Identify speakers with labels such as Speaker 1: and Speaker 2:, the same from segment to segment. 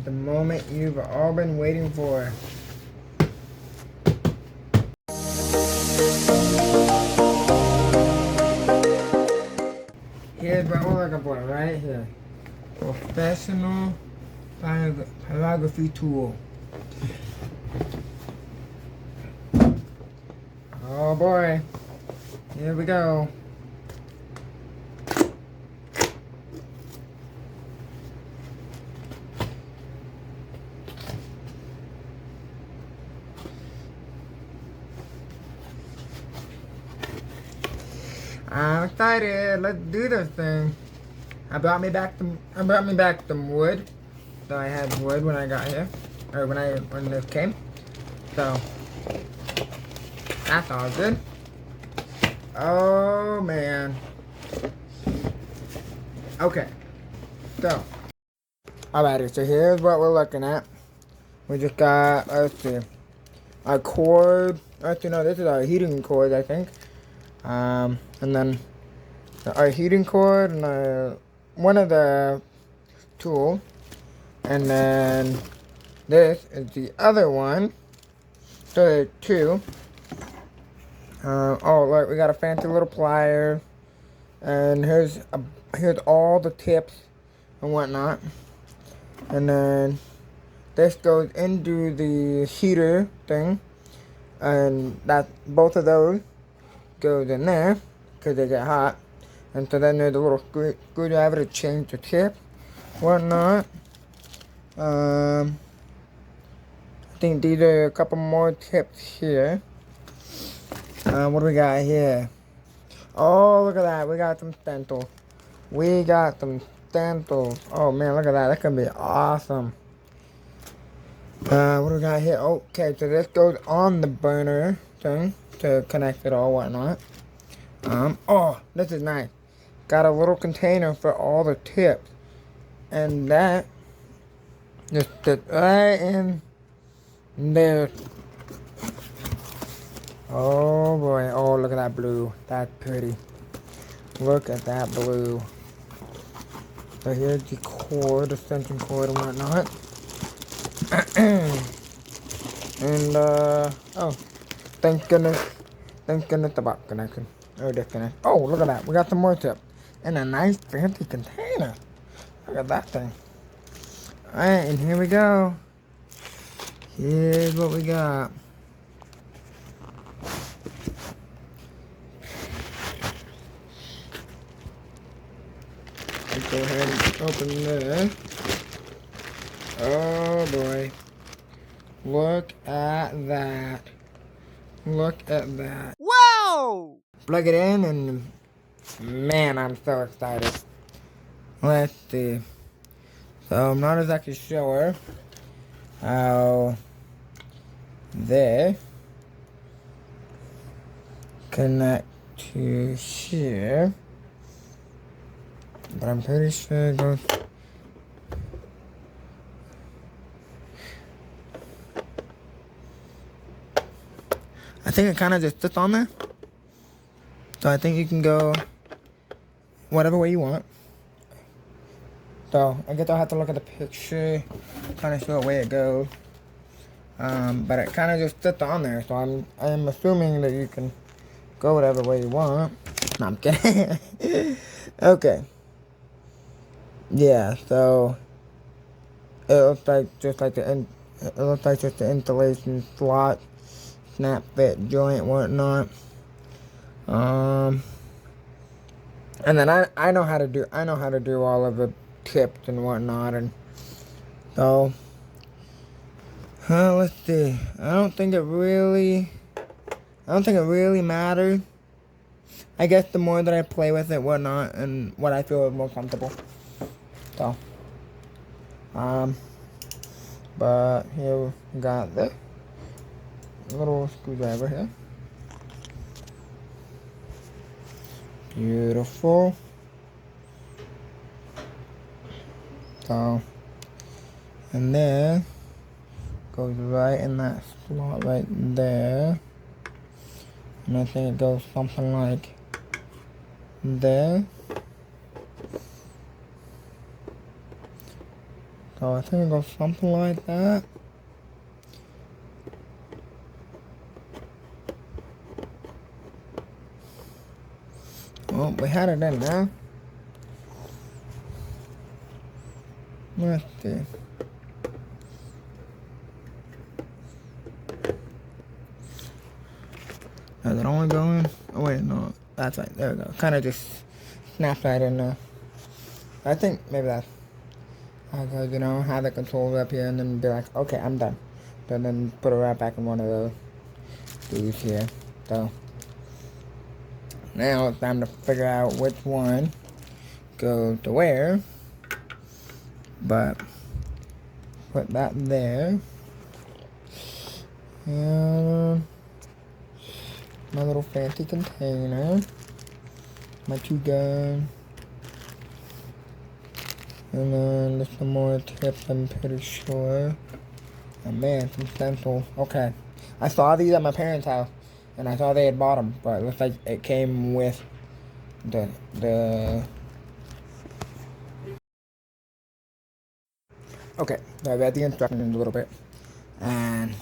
Speaker 1: the moment you've all been waiting for. Here's what we're looking for right here. Professional pyrography tool. Oh boy. Here we go. I'm excited. Let's do this thing. I brought me back some wood. So I had wood when I got here, or when this came. So that's all good. Oh man. Okay. So alrighty. So here's what we're looking at. We just got, let's see, our cord. Actually, no, this is our heating cord, I think. And then our heating cord and one of the tool, and then this is the other one. So there's two. Oh look, we got a fancy little plier, and here's all the tips and whatnot, and then this goes into the heater thing, and that both of those goes in there because they get hot. And so then there's a little screwdriver to change the tip, whatnot. I think these are a couple more tips here. What do we got here? Oh, look at that. We got some stencils. Oh man, look at that. That could be awesome. What do we got here? Okay, so this goes on the burner thing to connect it all, whatnot. Oh, this is nice. Got a little container for all the tips. And that just fits right in there. Oh boy. Oh, look at that blue. That's pretty. Look at that blue. So here's the cord, the extension cord and whatnot. And, oh, thank goodness the box connection. Or disconnect. Oh, look at that. We got some more tips. In a nice fancy container. Look at that thing. Alright, and here we go. Here's what we got. Let's go ahead and open this. Oh boy. Look at that. Look at that.
Speaker 2: Wow!
Speaker 1: Plug it in and man, I'm so excited. Let's see. So I'm not exactly sure how this connect to here, but I'm pretty sure it goes. I think it kind of just sits on there. So I think you can go whatever way you want. So I guess I'll have to look at the picture, kind of show what way it goes. But it kind of just sits on there. So I'm assuming that you can go whatever way you want. No, I'm kidding. Okay. Yeah. So it looks like just the insulation slot, snap fit joint, whatnot. And then I know how to do all of the tips and whatnot, and so let's see. I don't think it really matters. I guess the more that I play with it, whatnot, and what I feel is more comfortable. So but here we got this little screwdriver here. Beautiful. So, and then goes right in that slot right there. And I think it goes something like there. So So I think it goes something like that. Well, we had it in now. Let's see. Is it only going? Oh wait, no. That's right. There we go. Kind of just snap right in there. I think maybe that's because, you know, have the controls up here and then be like, okay, I'm done. And then put it right back in one of those dudes here. So now it's time to figure out which one goes to where. But put that there. And my little fancy container. My 2 guns. And then there's some more tips, I'm pretty sure. And man, some stencils. Okay. I saw these at my parents' house. And I saw they had bought them. But it looks like it came with the okay, so I read the instructions a little bit. And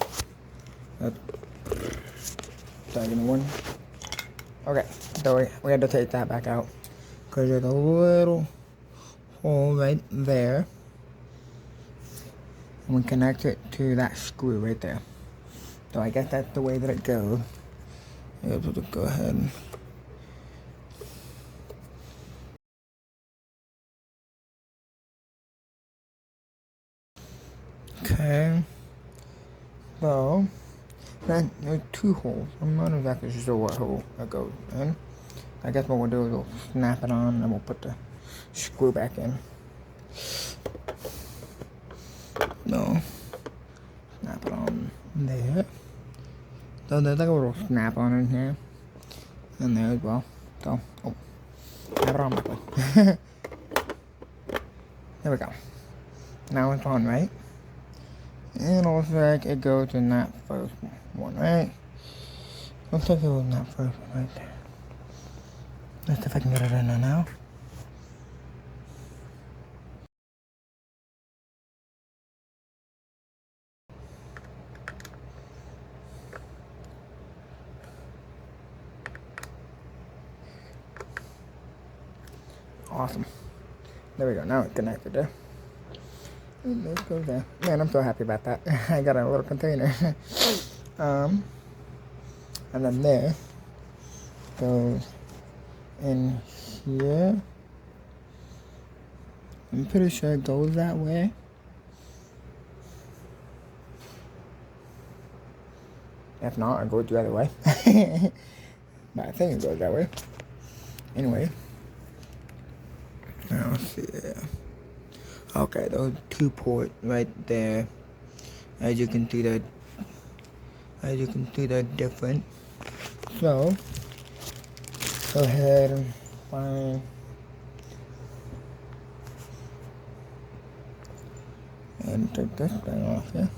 Speaker 1: second one. Okay, so we had to take that back out. Because there's a little hole right there. And we connect it to that screw right there. So I guess that's the way that it goes. Able to go ahead and okay. So then there's 2 holes. I'm not exactly sure what hole that goes in. I guess what we'll do is we'll snap it on and we'll put the screw back in. No. Snap it on there. So there's like a little snap on in here. And there as well. So, oh. Snap it on that way. There we go. Now it's on, right? And it looks like it goes in that first one, right? Looks like it was in that first one right there. Let's see if I can get it in there now. Awesome. There we go. Now it's connected there. And let's go there. Man, I'm so happy about that. I got a little container. And then there goes in here. I'm pretty sure it goes that way. If not, I'll go the other way. But I think it goes that way. Anyway. Now let's see. Okay, those 2 ports right there. As you can see, they're different. So go ahead and find and take this thing off here.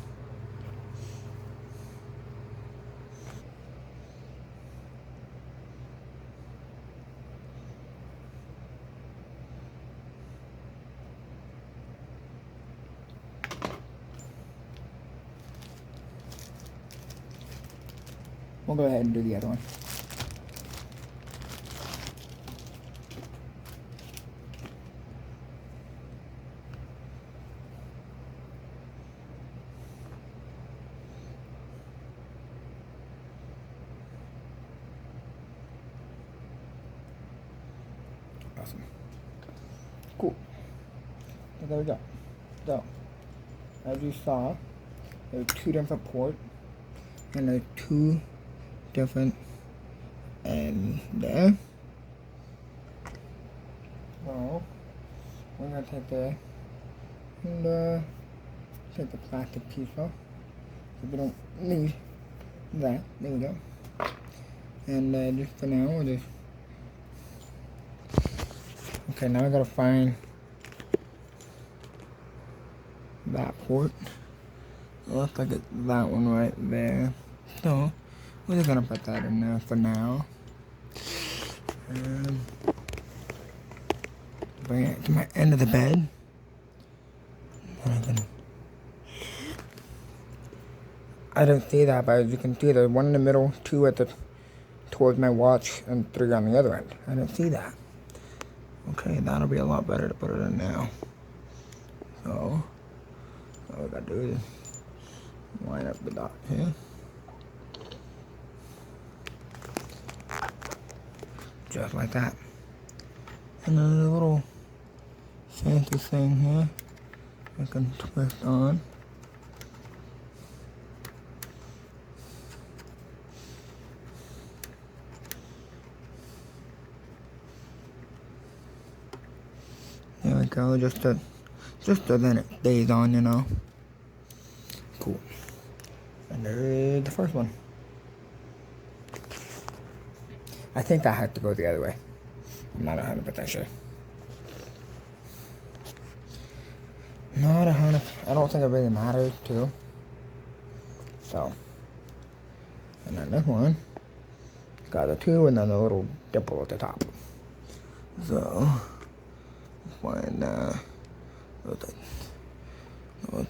Speaker 1: We'll go ahead and do the other one. Awesome. Cool. So there we go. So, as you saw, there are 2 different ports, and there are 2 different ends there. So, we're gonna take the plastic piece off, because we don't need that. There we go. And just for now, we'll just okay, now I gotta find that port. It looks like it's that one right there. So, we're just gonna put that in there for now. And bring it to my end of the bed. I didn't see that, but as you can see, there's one in the middle, two at the towards my watch, and three on the other end. I didn't see that. Okay, that'll be a lot better to put it in now. So, all we gotta do is line up the dot here. Just like that. And then a little fancy thing here I can twist on. There we go, just so then it stays on, you know. Cool. And there's the first one. I think that had to go the other way. I'm not 100% sure. Not 100%. I don't think it really matters too. So, and then this one got the two and then a little dimple at the top. So, find looks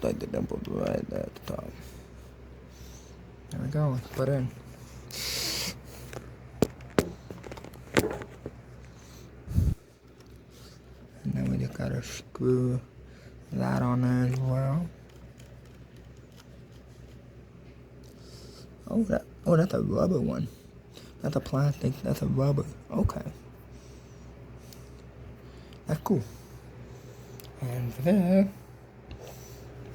Speaker 1: like the dimple right there at the top. There we go. Let's put it in. And then we just gotta screw that on there as well. Oh, that's a rubber one. That's a plastic. That's a rubber. Okay, that's cool. And for that,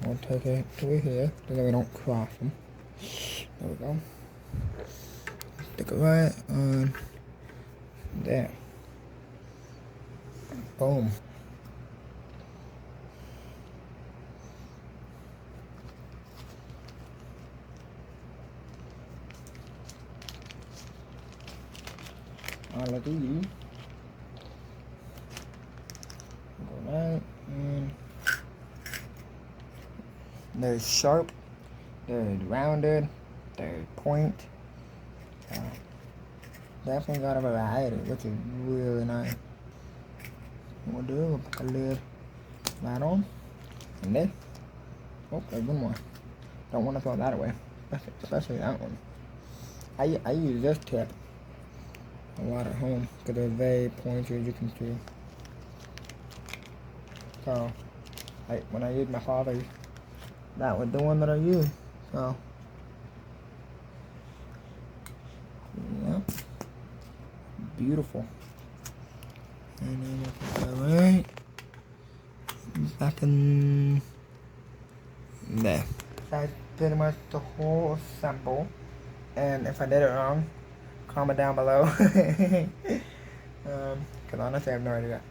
Speaker 1: we'll take it to here so that we don't cross them. There we go. Stick it right on there. Boom. All of these go right, and there's sharp, there's rounded, there's point. Definitely got a variety, which is really nice. What we'll do, we'll put the lid right on, and then, oh, there's one more. Don't want to throw that away, especially that one. I use this tip a lot at home because they're very pointy, as you can see. So, when I use my father's, that was the one that I used. So, yeah, beautiful. And then we'll put that right back in there. That's pretty much the whole assemble. And if I did it wrong, comment down below. Because honestly, I have no idea.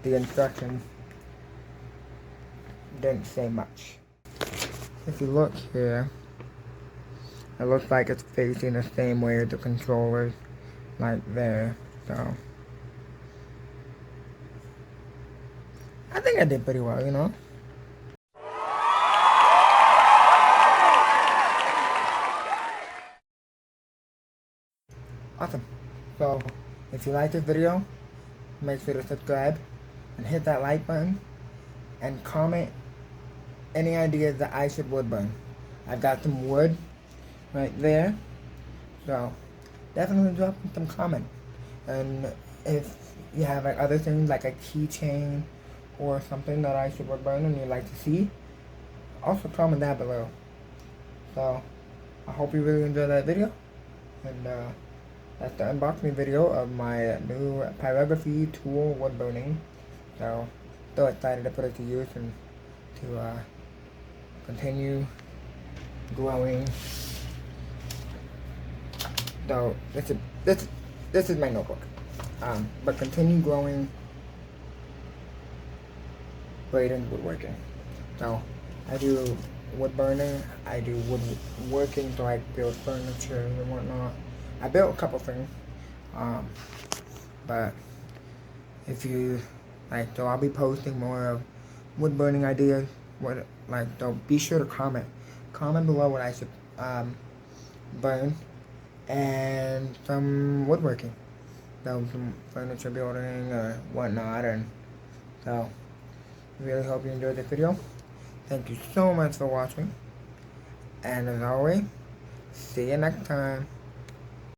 Speaker 1: The instructions didn't say much. If you look here, it looks like it's facing the same way as the controllers, like there. So, I think I did pretty well, you know. Awesome. So, if you like this video, make sure to subscribe and hit that like button and comment any ideas that I should wood burn. I've got some wood right there, so definitely drop some comments. And if you have like other things like a keychain or something that I should wood burn and you'd like to see, also comment down below. So I hope you really enjoyed that video, and that's the unboxing video of my new Pyrography tool wood burning. So excited to put it to use and to continue growing. So this is my notebook. But continue growing Braden's woodworking. So I do wood burning, I do woodworking, so I build furniture and whatnot. I built a couple things, but if you like, so I'll be posting more of wood burning ideas. So be sure to comment below what I should burn, and some woodworking, so some furniture building or whatnot. And so really hope you enjoyed this video, Thank you so much for watching. And as always, see you next time.